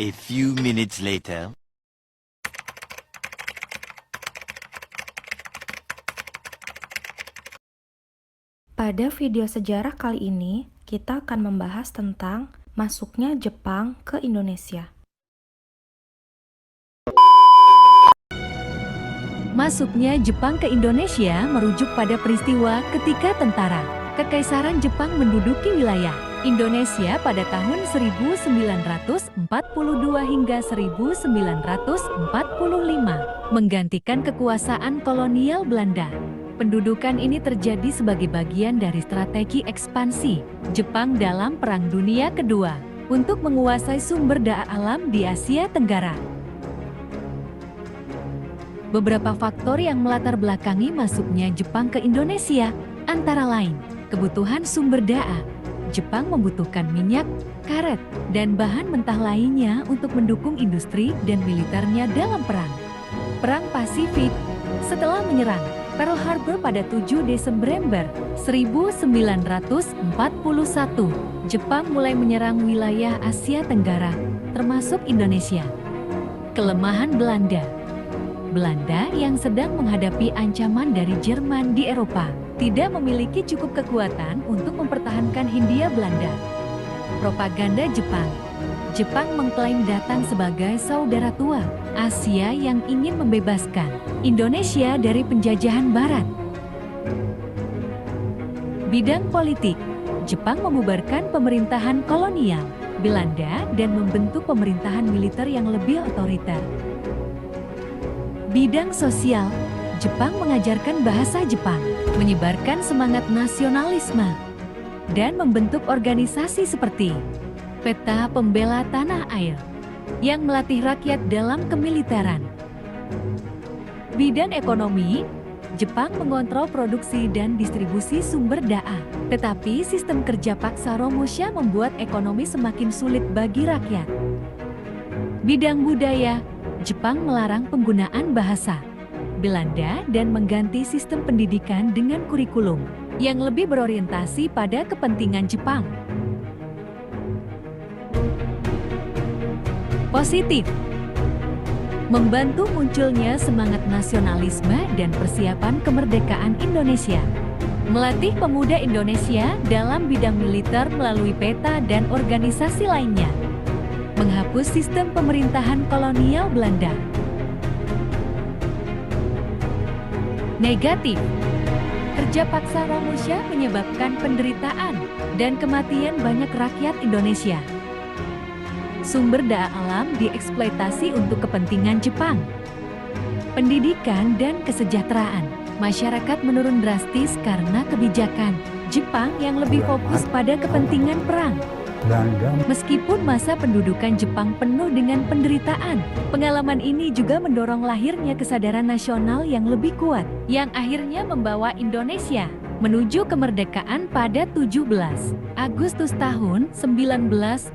A few minutes later. Pada video sejarah kali ini, kita akan membahas tentang masuknya Jepang ke Indonesia. Masuknya Jepang ke Indonesia merujuk pada peristiwa ketika tentara Kekaisaran Jepang menduduki wilayah Indonesia pada tahun 1942 hingga 1945, menggantikan kekuasaan kolonial Belanda. Pendudukan ini terjadi sebagai bagian dari strategi ekspansi Jepang dalam Perang Dunia Kedua untuk menguasai sumber daya alam di Asia Tenggara. Beberapa faktor yang melatar belakangi masuknya Jepang ke Indonesia, antara lain, kebutuhan sumber daya. Jepang membutuhkan minyak, karet, dan bahan mentah lainnya untuk mendukung industri dan militernya dalam perang. Perang Pasifik. Setelah menyerang Pearl Harbor pada 7 Desember 1941, Jepang mulai menyerang wilayah Asia Tenggara, termasuk Indonesia. Kelemahan Belanda. Belanda yang sedang menghadapi ancaman dari Jerman di Eropa, tidak memiliki cukup kekuatan untuk mempertahankan Hindia Belanda. Propaganda Jepang. Jepang mengklaim datang sebagai saudara tua Asia yang ingin membebaskan Indonesia dari penjajahan Barat. Bidang politik. Jepang membubarkan pemerintahan kolonial Belanda dan membentuk pemerintahan militer yang lebih otoriter. Bidang sosial. Jepang mengajarkan bahasa Jepang, menyebarkan semangat nasionalisme, dan membentuk organisasi seperti Peta Pembela Tanah Air, yang melatih rakyat dalam kemiliteran. Bidang ekonomi. Jepang mengontrol produksi dan distribusi sumber daya, tetapi sistem kerja paksa Romusha membuat ekonomi semakin sulit bagi rakyat. Bidang budaya. Jepang melarang penggunaan bahasa Belanda dan mengganti sistem pendidikan dengan kurikulum yang lebih berorientasi pada kepentingan Jepang. Positif. Membantu munculnya semangat nasionalisme dan persiapan kemerdekaan Indonesia. Melatih pemuda Indonesia dalam bidang militer melalui peta dan organisasi lainnya. Menghapus sistem pemerintahan kolonial Belanda. Negatif. Kerja paksa Romusha menyebabkan penderitaan dan kematian banyak rakyat Indonesia. Sumber daya alam dieksploitasi untuk kepentingan Jepang. Pendidikan dan kesejahteraan. Masyarakat menurun drastis karena kebijakan Jepang yang lebih fokus pada kepentingan perang. Meskipun masa pendudukan Jepang penuh dengan penderitaan, pengalaman ini juga mendorong lahirnya kesadaran nasional yang lebih kuat, yang akhirnya membawa Indonesia menuju kemerdekaan pada 17 Agustus tahun 1945.